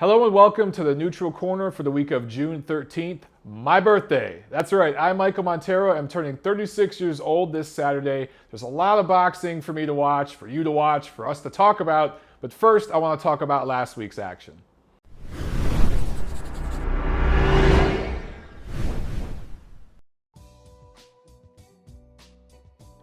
Hello and welcome to the Neutral Corner for the week of June 13th, my birthday. That's right, I'm Michael Montero. I'm turning 36 years old this Saturday. There's a lot of boxing for me to watch, for you to watch, for us to talk about. But first, I want to talk about last week's action.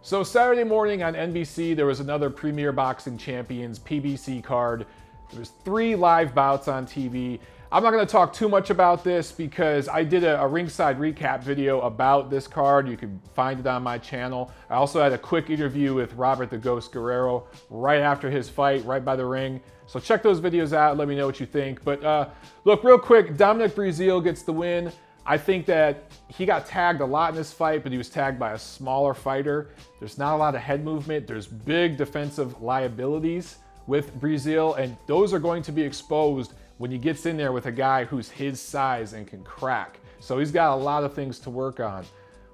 So Saturday morning on NBC, there was another Premier Boxing Champions PBC card. There was 3 live bouts on TV. I'm not going to talk too much about this because I did a ringside recap video about this card. You can find it on my channel. I also had a quick interview with Robert "The Ghost" Guerrero right after his fight, right by the ring. So check those videos out. Let me know what you think. But look, real quick, Dominic Breazeale gets the win. I think that he got tagged a lot in this fight, but he was tagged by a smaller fighter. There's not a lot of head movement. There's big defensive liabilities with Breazeale, and those are going to be exposed when he gets in there with a guy who's his size and can crack. So he's got a lot of things to work on.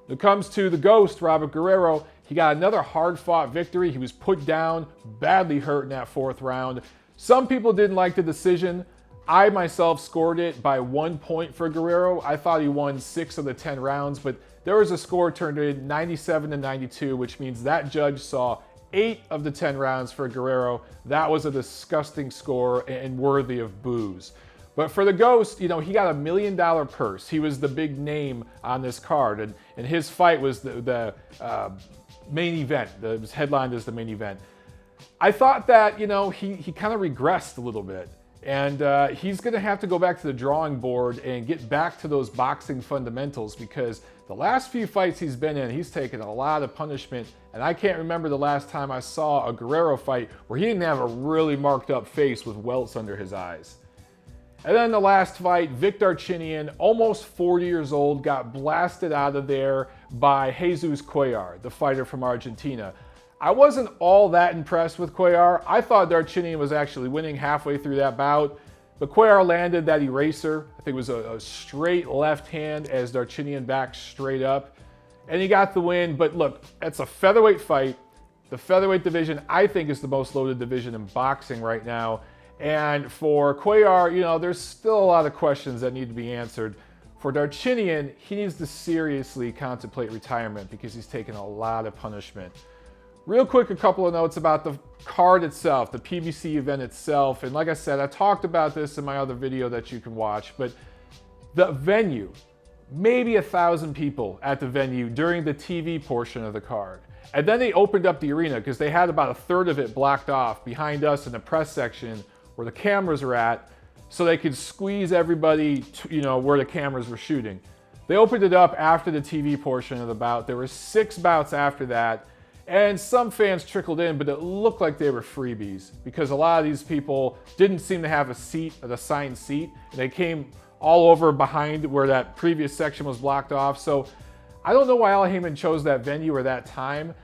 When it comes to the Ghost, Robert Guerrero, he got another hard-fought victory. He was put down, badly hurt in that 4th round. Some people didn't like the decision. I myself scored it by 1 point for Guerrero. I thought he won 6 of the 10 rounds, but there was a score turned in 97-92, which means that judge saw 8 of the 10 rounds for Guerrero. That was a disgusting score and worthy of boos. But for the Ghost, you know, he got $1 million purse. He was the big name on this card, and his fight was the main event. It was headlined as the main event. I thought that, you know, he kind of regressed a little bit. And he's going to have to go back to the drawing board and get back to those boxing fundamentals, because the last few fights he's been in, he's taken a lot of punishment. And I can't remember the last time I saw a Guerrero fight where he didn't have a really marked up face with welts under his eyes. And then the last fight, Vic Darchinyan, almost 40 years old, got blasted out of there by Jesus Cuellar, the fighter from Argentina. I wasn't all that impressed with Cuellar. I thought Darchinyan was actually winning halfway through that bout, but Cuellar landed that eraser. I think it was a straight left hand as Darchinyan backed straight up, and he got the win. But look, it's a featherweight fight. The featherweight division, I think, is the most loaded division in boxing right now. And for Cuellar, you know, there's still a lot of questions that need to be answered. For Darchinyan, he needs to seriously contemplate retirement because he's taken a lot of punishment. Real quick, a couple of notes about the card itself, the PBC event itself. And like I said, I talked about this in my other video that you can watch, but the venue, maybe 1,000 people at the venue during the TV portion of the card. And then they opened up the arena because they had about 1/3 of it blocked off behind us in the press section where the cameras are at, so they could squeeze everybody to, you know, where the cameras were shooting. They opened it up after the TV portion of the bout. There were 6 bouts after that. And some fans trickled in, but it looked like they were freebies because a lot of these people didn't seem to have a seat, an assigned seat. They came all over behind where that previous section was blocked off. So I don't know why Al Haymon chose that venue or that time.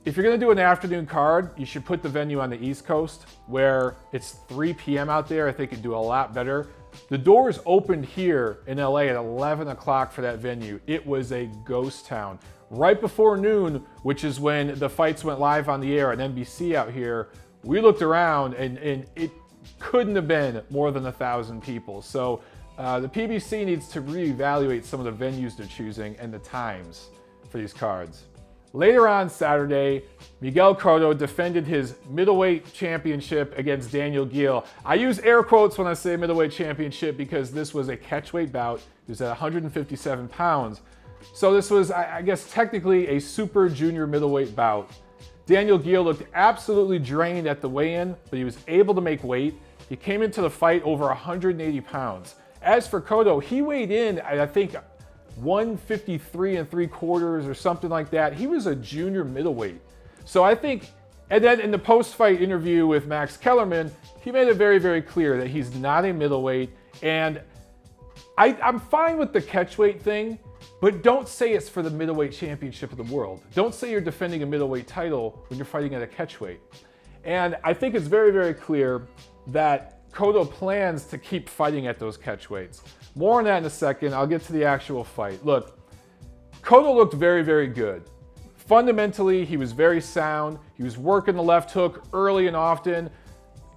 If you're gonna do an afternoon card, you should put the venue on the East Coast where it's 3 p.m. out there. I think it'd do a lot better. The doors opened here in LA at 11 o'clock for that venue. It was a ghost town. Right before noon, which is when the fights went live on the air on NBC out here, we looked around and it couldn't have been more than 1,000 people. So the PBC needs to reevaluate some of the venues they're choosing and the times for these cards. Later on Saturday, Miguel Cotto defended his middleweight championship against Daniel Geale. I use air quotes when I say middleweight championship because this was a catchweight bout. It was at 157 pounds. So this was, I guess, technically a super junior middleweight bout. Daniel Geale looked absolutely drained at the weigh-in, but he was able to make weight. He came into the fight over 180 pounds. As for Cotto, he weighed in, I think, 153 3/4 or something like that. He was a junior middleweight. So I think, and then in the post-fight interview with Max Kellerman, he made it very, very clear that he's not a middleweight. And I'm fine with the catchweight thing, but don't say it's for the middleweight championship of the world. Don't say you're defending a middleweight title when you're fighting at a catchweight. And I think it's very, very clear that Cotto plans to keep fighting at those catchweights. More on that in a second. I'll get to the actual fight. Look, Cotto looked very, very good. Fundamentally, he was very sound. He was working the left hook early and often.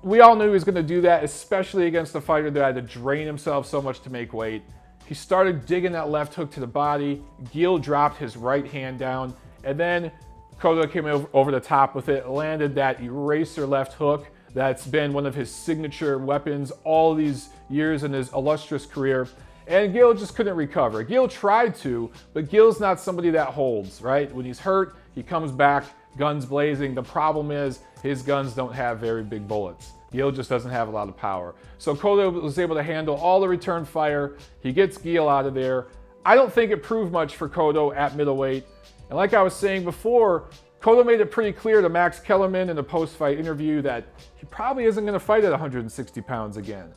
We all knew he was going to do that, especially against a fighter that had to drain himself so much to make weight. He started digging that left hook to the body. Geale dropped his right hand down, and then Cotto came over the top with it, landed that eraser left hook that's been one of his signature weapons all these years in his illustrious career. And Geale just couldn't recover. Geale tried to, but Geale's not somebody that holds, right? When he's hurt, he comes back, guns blazing. The problem is his guns don't have very big bullets. Geale just doesn't have a lot of power. So Cotto was able to handle all the return fire. He gets Geale out of there. I don't think it proved much for Cotto at middleweight. And like I was saying before, Cotto made it pretty clear to Max Kellerman in the post-fight interview that he probably isn't going to fight at 160 pounds again.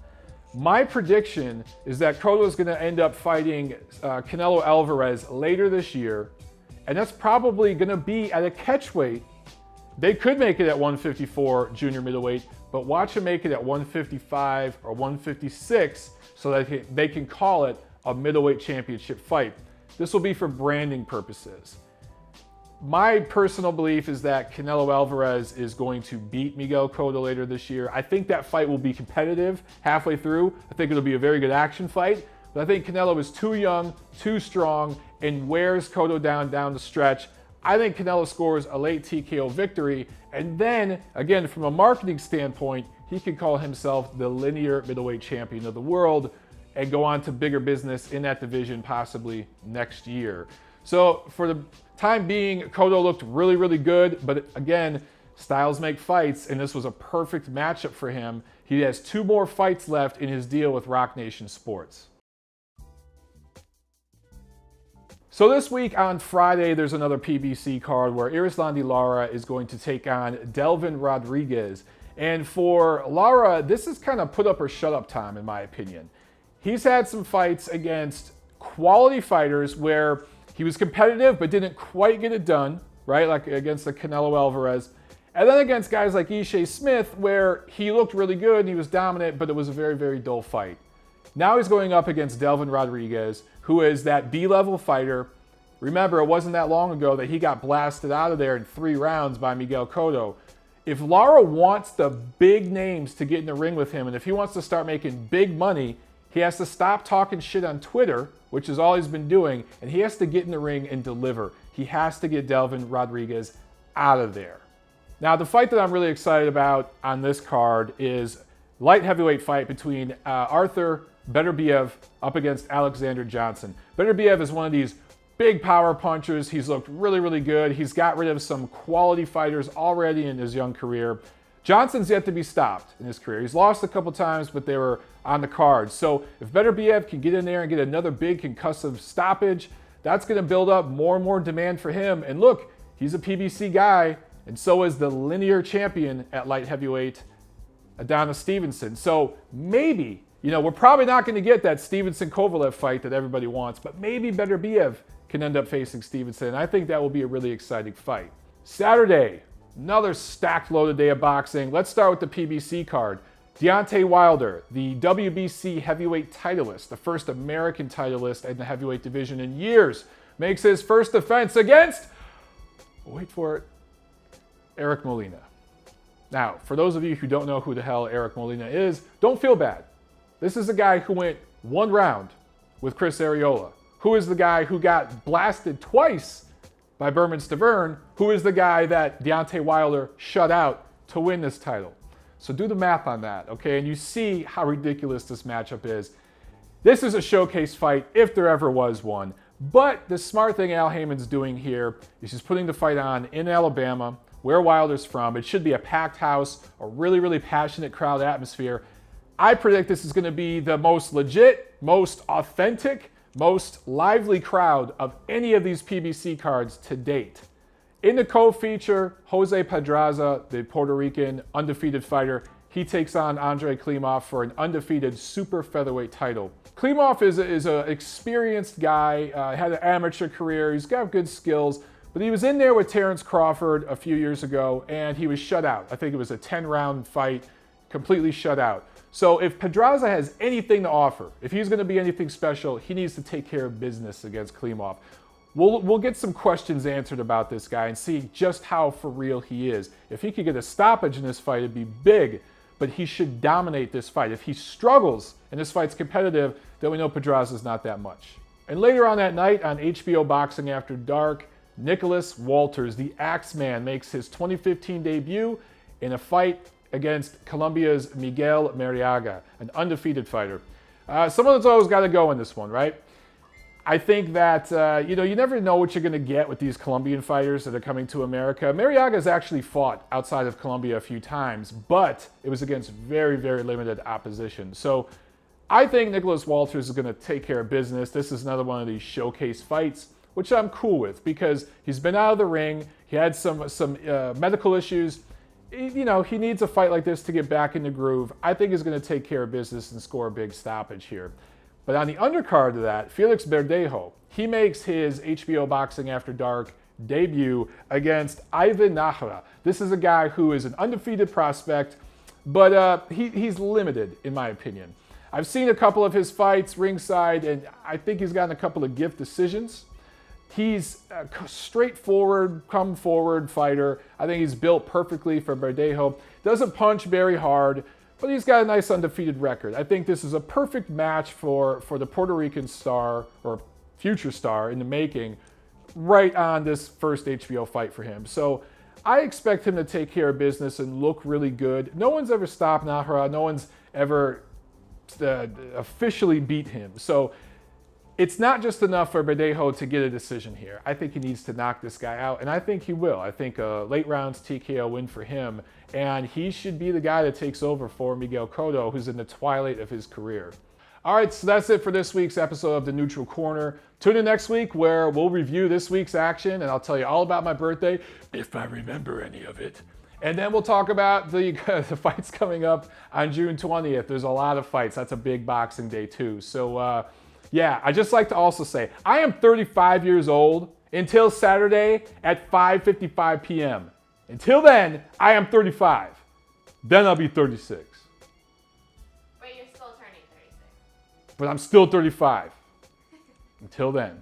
My prediction is that Cotto is going to end up fighting Canelo Alvarez later this year, and that's probably going to be at a catchweight. They could make it at 154 junior middleweight, but watch him make it at 155 or 156 so that they can call it a middleweight championship fight. This will be for branding purposes. My personal belief is that Canelo Alvarez is going to beat Miguel Cotto later this year. I think that fight will be competitive halfway through. I think it'll be a very good action fight. But I think Canelo is too young, too strong, and wears Cotto down the stretch. I think Canelo scores a late TKO victory. And then, again, from a marketing standpoint, he could call himself the linear middleweight champion of the world and go on to bigger business in that division possibly next year. So for the time being, Cotto looked really, really good. But again, styles make fights, and this was a perfect matchup for him. He has 2 more fights left in his deal with Rock Nation Sports. So this week on Friday, there's another PBC card where Erislandy Lara is going to take on Delvin Rodriguez. And for Lara, this is kind of put up or shut up time, in my opinion. He's had some fights against quality fighters where he was competitive but didn't quite get it done, right? Like against the Canelo Alvarez. And then against guys like Ishe Smith, where he looked really good and he was dominant, but it was a very, very dull fight. Now he's going up against Delvin Rodriguez, who is that B-level fighter. Remember, it wasn't that long ago that he got blasted out of there in 3 rounds by Miguel Cotto. If Lara wants the big names to get in the ring with him, and if he wants to start making big money, he has to stop talking shit on Twitter, which is all he's been doing, and he has to get in the ring and deliver. He has to get Delvin Rodriguez out of there. Now, the fight that I'm really excited about on this card is light heavyweight fight between Arthur Beterbiev up against Alexander Johnson. Beterbiev is one of these big power punchers. He's looked really, really good. He's got rid of some quality fighters already in his young career. Johnson's yet to be stopped in his career. He's lost a couple times, but they were on the card. So if Beterbiev can get in there and get another big concussive stoppage, that's going to build up more and more demand for him. And look, he's a PBC guy, and so is the linear champion at light heavyweight, Adonis Stevenson. So maybe, we're probably not going to get that Stevenson-Kovalev fight that everybody wants, but maybe Beterbiev can end up facing Stevenson. I think that will be a really exciting fight. Saturday, another stacked loaded day of boxing. Let's start with the PBC card. Deontay Wilder, the WBC heavyweight titleist, the first American titleist in the heavyweight division in years, makes his first defense against, wait for it, Eric Molina. Now, for those of you who don't know who the hell Eric Molina is, don't feel bad. This is a guy who went 1 round with Chris Arreola, who is the guy who got blasted twice by Berman Stavern, who is the guy that Deontay Wilder shut out to win this title. So do the math on that, okay? And you see how ridiculous this matchup is. This is a showcase fight, if there ever was one. But the smart thing Al Heyman's doing here is he's putting the fight on in Alabama, where Wilder's from. It should be a packed house, a really, really passionate crowd atmosphere. I predict this is going to be the most legit, most authentic, most lively crowd of any of these PBC cards to date. In the co-feature, Jose Pedraza, the Puerto Rican undefeated fighter, he takes on Andrei Klimov for an undefeated super featherweight title. Klimov is an experienced guy, had an amateur career, he's got good skills, but he was in there with Terrence Crawford a few years ago, and he was shut out. I think it was a 10-round fight, completely shut out. So if Pedraza has anything to offer, if he's going to be anything special, he needs to take care of business against Klimov. We'll get some questions answered about this guy and see just how for real he is. If he could get a stoppage in this fight, it'd be big. but he should dominate this fight. If he struggles and this fight's competitive, then we know Pedraza's not that much. And later on that night on HBO Boxing After Dark, Nicholas Walters, the Axeman, makes his 2015 debut in a fight against Colombia's Miguel Marriaga, an undefeated fighter. Someone's always got to go in this one, right? I think that, you never know what you're going to get with these Colombian fighters that are coming to America. Marriaga has actually fought outside of Colombia a few times, but it was against very, very limited opposition. So I think Nicholas Walters is going to take care of business. This is another one of these showcase fights, which I'm cool with because he's been out of the ring. He had some medical issues. He needs a fight like this to get back in the groove. I think he's going to take care of business and score a big stoppage here. But on the undercard of that, Felix Verdejo, he makes his HBO Boxing After Dark debut against Verdejo-Najera. This is a guy who is an undefeated prospect, but he's limited, in my opinion. I've seen a couple of his fights ringside, and I think he's gotten a couple of gift decisions. He's a straightforward, come forward fighter. I think he's built perfectly for Verdejo. Doesn't punch very hard, but he's got a nice undefeated record. I think this is a perfect match for the Puerto Rican star, or future star in the making, right on this first HBO fight for him. So I expect him to take care of business and look really good. No one's ever stopped Najera. No one's ever officially beat him. So it's not just enough for Verdejo to get a decision here. I think he needs to knock this guy out, and I think he will. I think a late rounds TKO win for him, and he should be the guy that takes over for Miguel Cotto, who's in the twilight of his career. All right, so that's it for this week's episode of The Neutral Corner. Tune in next week where we'll review this week's action, and I'll tell you all about my birthday, if I remember any of it. And then we'll talk about the fights coming up on June 20th. There's a lot of fights. That's a big Boxing Day too. So, yeah, I just like to also say, I am 35 years old until Saturday at 5:55 p.m. Until then, I am 35. Then I'll be 36. But you're still turning 36. But I'm still 35. Until then.